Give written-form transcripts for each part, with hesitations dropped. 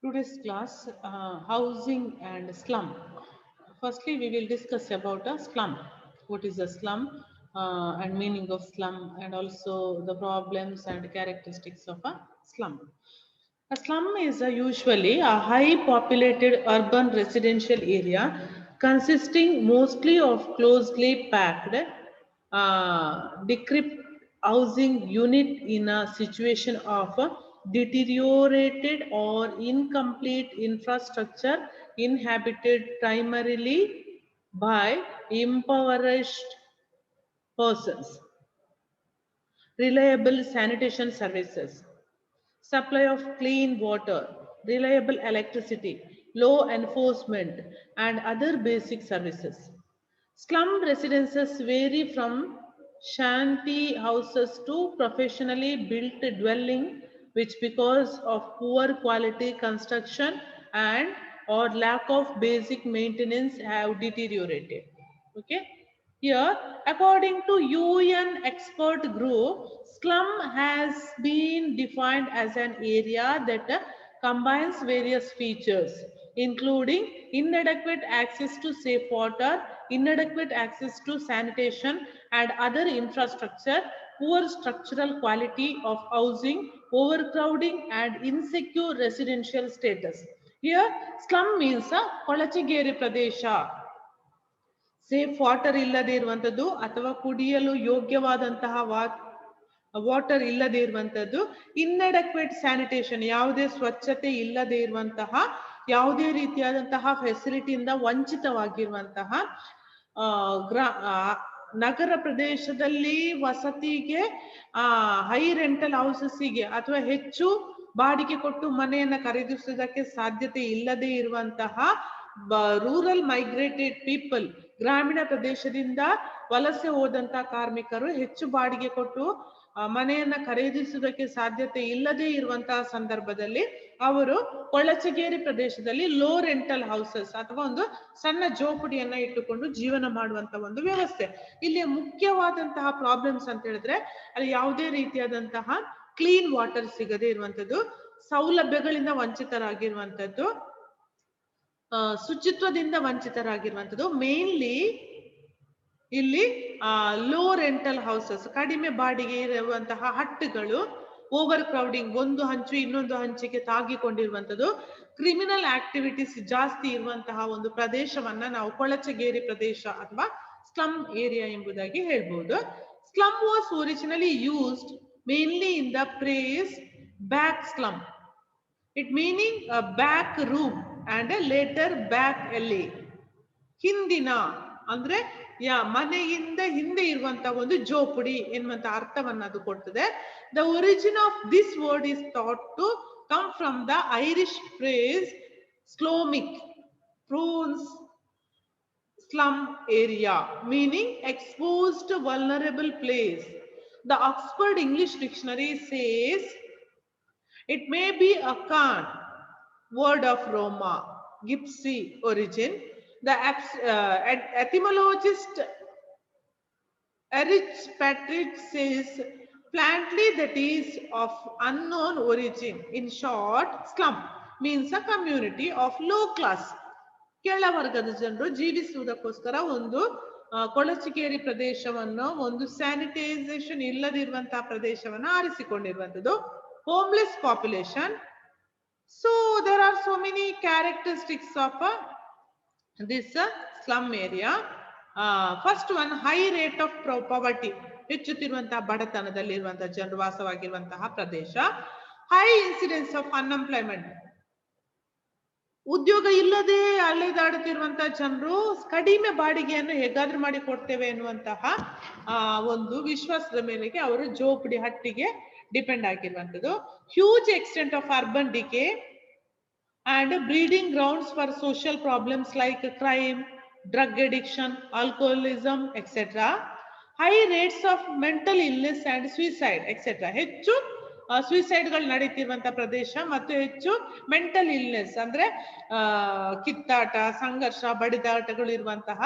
Today's class, housing and slum. Firstly, we will discuss about a slum. What is a slum and meaning of slum, and also the problems and characteristics of a slum. A slum is usually a high populated urban residential area consisting mostly of closely packed, decrepit housing unit in a situation of deteriorated or incomplete infrastructure inhabited primarily by impoverished persons. Reliable sanitation services, supply of clean water, reliable electricity, law enforcement, and other basic services. Slum residences vary from shanty houses to professionally built dwelling, which because of poor quality construction and or lack of basic maintenance have deteriorated. Okay. Here, according to UN expert group, slum has been defined as an area that combines various features, including inadequate access to safe water, inadequate access to sanitation and other infrastructure, poor structural quality of housing, overcrowding and insecure residential status. Here, slum means a Kolachigeri Pradesha. Safe water ಇಲ್ಲದೆ ಇರುವಂತದ್ದು ಅಥವಾ ಕುಡಿಯಲು ಯೋಗ್ಯವಾದಂತಹ water ಇಲ್ಲದೆ ಇರುವಂತದ್ದು, ಇನ್ಅಡೆಕ್ವೇಟ್ sanitation ಯಾವುದೇ ಸ್ವಚ್ಛತೆ ಇಲ್ಲದೆ ಇರುವಂತಹ, ಯಾವುದೇ ರೀತಿಯಾದಂತಹ ಫೆಸಿಲಿಟಿಯಿಂದ ವಂಚಿತವಾಗಿರುವಂತಹ, ನಗರ ಪ್ರದೇಶದಲ್ಲಿ ವಸತಿಗೆ ಹೈ ರೆಂಟಲ್ ಹೌಸಸ್ಸಿಗೆ ಅಥವಾ ಹೆಚ್ಚು ಬಾಡಿಗೆ ಕೊಟ್ಟು ಮನೆಯನ್ನ ಖರೀದಿಸುವುದಕ್ಕೆ ಸಾಧ್ಯತೆ ಇಲ್ಲದೆ ಇರುವಂತಹ ರೂರಲ್ ಮೈಗ್ರೇಟೆಡ್ ಪೀಪಲ್, ಗ್ರಾಮೀಣ ಪ್ರದೇಶದಿಂದ ವಲಸೆ ಹೋದಂತಹ ಕಾರ್ಮಿಕರು ಹೆಚ್ಚು ಬಾಡಿಗೆ ಕೊಟ್ಟು ಮನೆಯನ್ನ ಖರೀದಿಸುವುದಕ್ಕೆ ಸಾಧ್ಯತೆ ಇಲ್ಲದೆ ಇರುವಂತಹ ಸಂದರ್ಭದಲ್ಲಿ ಅವರು ಕೊಳಚಗೇರಿ ಪ್ರದೇಶದಲ್ಲಿ ಲೋ ರೆಂಟಲ್ ಹೌಸಸ್ ಅಥವಾ ಒಂದು ಸಣ್ಣ ಜೋಪಡಿಯನ್ನ ಇಟ್ಟುಕೊಂಡು ಜೀವನ ಮಾಡುವಂತ ಒಂದು ವ್ಯವಸ್ಥೆ. ಇಲ್ಲಿ ಮುಖ್ಯವಾದಂತಹ ಪ್ರಾಬ್ಲಮ್ಸ್ ಅಂತ ಹೇಳಿದ್ರೆ ಅಲ್ಲಿ ಯಾವುದೇ ರೀತಿಯಾದಂತಹ ಕ್ಲೀನ್ ವಾಟರ್ ಸಿಗದೆ ಇರುವಂತದ್ದು, ಸೌಲಭ್ಯಗಳಿಂದ ವಂಚಿತರಾಗಿರುವಂತದ್ದು, ಶುಚಿತ್ವದಿಂದ ವಂಚಿತರಾಗಿರುವಂತದ್ದು, ಮೇನ್ಲಿ ಇಲ್ಲಿ ಲೋ ರೆಂಟಲ್ ಹೌಸಸ್, ಕಡಿಮೆ ಬಾಡಿಗೆ ಇರುವಂತಹ ಹಟ್ಟುಗಳು, ಓವರ್ ಕ್ರೌಡಿಂಗ್, ಒಂದು ಹಂಚು ಇನ್ನೊಂದು ಹಂಚಿಗೆ ತಾಗಿಕೊಂಡಿರುವಂತದ್ದು, ಕ್ರಿಮಿನಲ್ ಆಕ್ಟಿವಿಟೀಸ್ ಜಾಸ್ತಿ ಇರುವಂತಹ ಒಂದು ಪ್ರದೇಶವನ್ನ ನಾವು ಕೊಳಚಗೇರಿ ಪ್ರದೇಶ ಅಥವಾ ಸ್ಲಮ್ ಏರಿಯಾ ಎಂಬುದಾಗಿ ಹೇಳ್ಬಹುದು. Slum was originally used mainly in the phrase back slum, it meaning back room and later back alley. ಹಿಂದಿನ ಅಂದ್ರೆ ಮನೆಯಿಂದ ಹಿಂದೆ ಇರುವಂತಹ ಒಂದು ಜೋಪುಡಿ ಎನ್ನುವಂತ ಅರ್ಥವನ್ನ ಅದು ಕೊಡ್ತದೆ. The origin of this word is thought to come from the Irish phrase ಸ್ಲೋಮಿಕ್ ಪ್ರೂನ್ಸ್ slum area, meaning exposed vulnerable place. The Oxford English Dictionary says it may be a Khan word of Roma, Gypsy origin. The etymologist Erich Patrick says plantly that is of unknown origin. In short, slum means a community of low class, ಕೆಳವರ್ಗದ ಜನರು ಜೀವಿಸುವುದಕ್ಕೋಸ್ಕರ ಒಂದು ಕೊಳಚಗೇರಿ ಪ್ರದೇಶವನ್ನು, ಒಂದು sanitisation ಇಲ್ಲದಿರುವಂತಹ ಪ್ರದೇಶವನ್ನು ಆರಿಸಿಕೊಂಡಿರುವಂತದ್ದು. Homeless population. So there are so many characteristics of this slum area. First one, high rate of poverty, ಹೆಚ್ಚುತ್ತಿರುವಂತಹ ಬಡತನದಲ್ಲಿರುವಂತಹ ಜನರು ವಾಸವಾಗಿರುವಂತಹ ಪ್ರದೇಶ. ಹೈ ಇನ್ಸಿಡೆನ್ಸ್ ಆಫ್ ಅನ್ಎಂಪ್ಲಾಯ್ಮೆಂಟ್, ಉದ್ಯೋಗ ಇಲ್ಲದೆ ಅಲೆದಾಡುತ್ತಿರುವಂತಹ ಜನರು ಕಡಿಮೆ ಬಾಡಿಗೆಯನ್ನು ಹೇಗಾದ್ರೂ ಮಾಡಿ ಕೊಡ್ತೇವೆ ಎನ್ನುವಂತಹ ಒಂದು ವಿಶ್ವಾಸದ ಮೇಲೆಗೆ ಅವರು ಜೋಪಡಿ ಹಟ್ಟಿಗೆ ಡಿಪೆಂಡ್ ಆಗಿರುವಂತದ್ದು. Huge extent of urban decay and breeding grounds for social problems like crime, drug addiction, alcoholism etcetera. High rates of mental illness and suicide etcetera, ಹೆಚ್ಚು ಸುಯಿಸೈಡ್ಗಳು ನಡೀತಿರುವಂತಹ ಪ್ರದೇಶ ಮತ್ತು ಹೆಚ್ಚು ಮೆಂಟಲ್ ಇಲ್ನೆಸ್ ಅಂದ್ರೆ ಕಿತ್ತಾಟ, ಸಂಘರ್ಷ, ಬಡಿದಾಟಗಳು ಇರುವಂತಹ,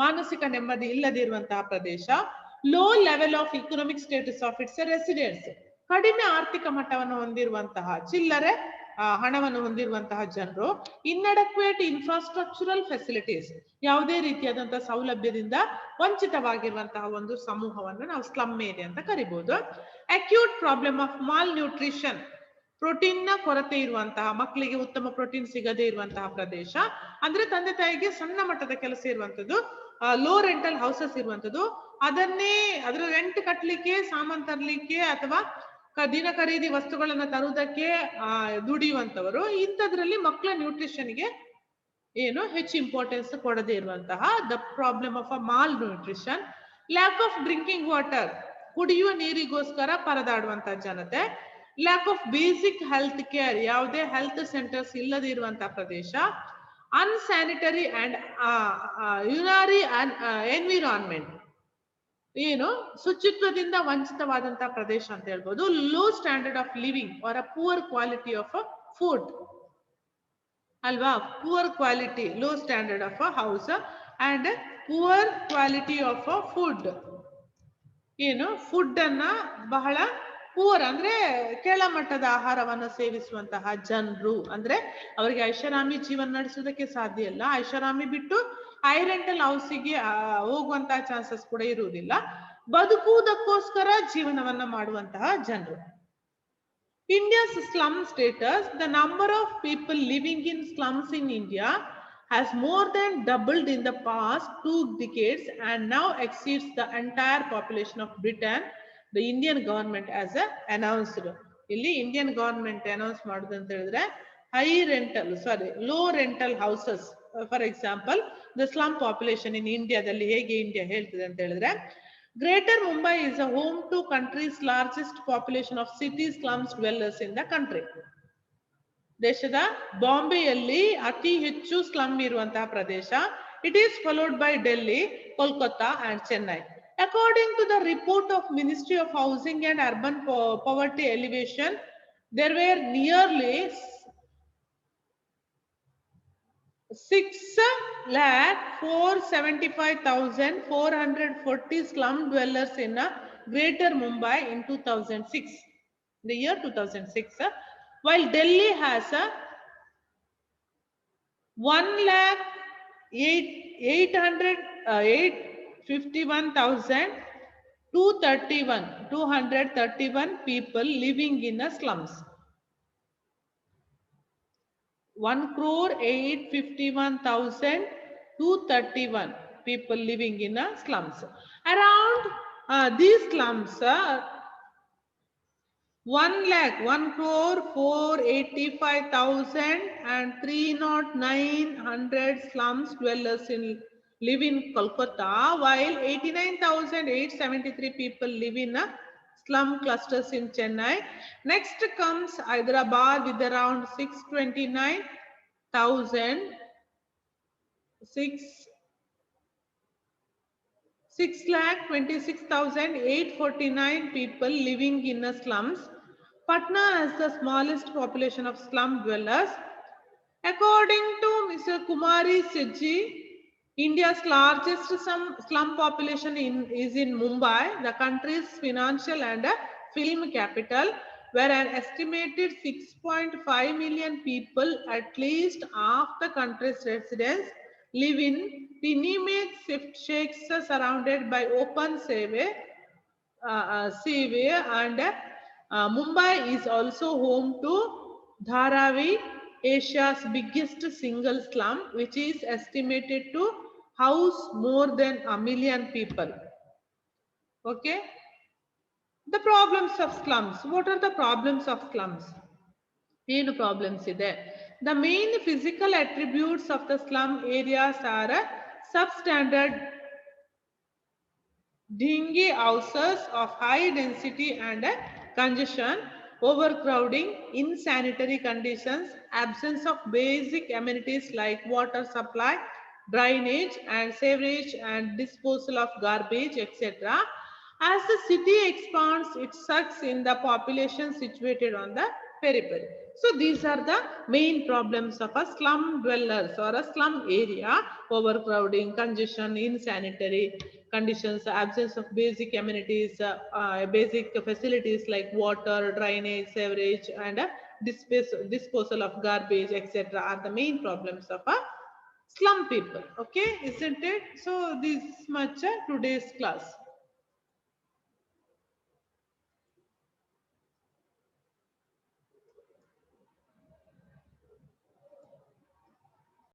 ಮಾನಸಿಕ ನೆಮ್ಮದಿ ಇಲ್ಲದಿರುವಂತಹ ಪ್ರದೇಶ. Low level of economic status of it's residents, ಕಡಿಮೆ ಆರ್ಥಿಕ ಮಟ್ಟವನ್ನು ಹೊಂದಿರುವಂತಹ, ಚಿಲ್ಲರೆ ಹಣವನ್ನು ಹೊಂದಿರುವಂತಹ ಜನರು. ಇನ್ಅಡೆಕ್ವೇಟ್ ಇನ್ಫ್ರಾಸ್ಟ್ರಕ್ಚರಲ್ ಫೆಸಿಲಿಟೀಸ್, ಯಾವುದೇ ರೀತಿಯಾದಂತಹ ಸೌಲಭ್ಯದಿಂದ ವಂಚಿತವಾಗಿರುವಂತಹ ಒಂದು ಸಮೂಹವನ್ನು ನಾವು ಸ್ಲಮ್ ಏರಿಯಾ ಅಂತ ಕರಿಬಹುದು. Acute problem of mall nutrition, protein ನ ಕೊರತೆ ಇರುವಂತಹ, ಮಕ್ಕಳಿಗೆ ಉತ್ತಮ ಪ್ರೋಟೀನ್ ಸಿಗದೇ ಇರುವಂತಹ ಪ್ರದೇಶ. ಅಂದ್ರೆ ತಂದೆ ತಾಯಿಗೆ ಸಣ್ಣ ಮಟ್ಟದ ಕೆಲಸ ಇರುವಂತದ್ದು, ಲೋ ರೆಂಟಲ್ ಹೌಸಸ್ ಇರುವಂತದ್ದು, ಅದರ ರೆಂಟ್ ಕಟ್ಟಲಿಕ್ಕೆ, ಸಾಮಾನ್ ತರಲಿಕ್ಕೆ ಅಥವಾ ದಿನ ಖರೀದಿ ವಸ್ತುಗಳನ್ನ ತರುವುದಕ್ಕೆ ದುಡಿಯುವಂತವರು. ಇಂಥದ್ರಲ್ಲಿ ಮಕ್ಕಳ ನ್ಯೂಟ್ರಿಷನ್ಗೆ ಏನು ಹೆಚ್ಚು ಇಂಪಾರ್ಟೆನ್ಸ್ ಕೊಡದೇ ಇರುವಂತಹ the problem of a mall nutrition. Lack of drinking water, ಕುಡಿಯುವ ನೀರಿಗೋಸ್ಕರ ಪರದಾಡುವಂತಹ ಜನತೆ. Lack of basic health care, ಯಾವುದೇ ಹೆಲ್ತ್ ಸೆಂಟರ್ಸ್ ಇಲ್ಲದೆ ಇರುವಂತಹ ಪ್ರದೇಶ. ಅನ್ಸ್ಯಾನಿಟರಿ ಅಂಡ್ ಯುನಾರಿ ಎನ್ವಿರಾನ್ಮೆಂಟ್, ಏನು ಶುಚಿತ್ವದಿಂದ ವಂಚಿತವಾದಂತಹ ಪ್ರದೇಶ ಅಂತ ಹೇಳ್ಬೋದು. Low standard of living or a poor quality of a food ಅಲ್ವಾ, poor quality, low standard of a house and poor quality of a food. ಏನು food ಅನ್ನ ಬಹಳ ಪೂರ್ ಅಂದ್ರೆ ಕೆಳಮಟ್ಟದ ಆಹಾರವನ್ನು ಸೇವಿಸುವಂತಹ ಜನರು. ಅಂದ್ರೆ ಅವರಿಗೆ ಐಷಾರಾಮಿ ಜೀವನ ನಡೆಸುವುದಕ್ಕೆ ಸಾಧ್ಯ ಇಲ್ಲ. ಐಷಾರಾಮಿ ಬಿಟ್ಟು ಹೈ ರೆಂಟಲ್ ಹೌಸಿಗೆ ಹೋಗುವಂತಹ ಚಾನ್ಸಸ್ ಕೂಡ ಇರುವುದಿಲ್ಲ. ಬದುಕುವುದಕ್ಕೋಸ್ಕರ ಜೀವನವನ್ನ ಮಾಡುವಂತಹ ಜನರು. India's slum status, the number of people living in slums in India has more than doubled in the past 2 decades and now exceeds the entire population of Britain, the Indian government has announced. ಇಲ್ಲಿ Indian government announce ಮಾಡುದು ಅಂತ ಹೇಳಿದ್ರೆ low rental houses. For example the slum population in ಇಂಡಿಯಾದಲ್ಲಿ ಹೇಗೆ India ಹೇಳ್ತದೆ ಅಂತ ಹೇಳಿದ್ರೆ, greater Mumbai is a home to country's largest population of city slums dwellers in the country. ದೇಶದ ಬಾಂಬೆಯಲ್ಲಿ ಅತಿ ಹೆಚ್ಚು ಸ್ಲಮ್ ಇರುವಂತಹ ಪ್ರದೇಶ. It is followed by Delhi, Kolkata and Chennai. According to the report of Ministry of Housing and Urban Poverty Alleviation, there were nearly 6,475,440 slum dwellers in Greater Mumbai in 2006, the year 2006, while Delhi has 1,851,231 people living in the slums. 1,851,231 people living in slums. Around these slums, 1,485,309 slums dwellers live in Kolkata, while 89,873 people live in slum clusters in Chennai. Next comes Hyderabad with around 626,849 people living in the slums. Patna has the smallest population of slum dwellers. According to Mr. Kumari Sedji, India's largest slum population is in Mumbai, the country's financial and film capital, where an estimated 6.5 million people, at least half the country's residents, live in tiny-made shacks surrounded by open seaway, and Mumbai is also home to Dharavi, Asia's biggest single slum, which is estimated to house more than 1 million people. Okay. The problems of slums. What are the problems of slums? ಏನು problems ಇದೆ? The main physical attributes of the slum areas are substandard dingy houses of high density and congestion, overcrowding, insanitary conditions, absence of basic amenities like water supply, drainage and sewerage and disposal of garbage, etc. As the city expands, it sucks in the population situated on the periphery. So these are the main problems of a slum dwellers or a slum area: overcrowding, congestion, insanitary conditions, absence of basic amenities, basic facilities like water, drainage, sewerage and disposal of garbage, etc., are the main problems of a slum people. Okay, isn't it? So this much today's class.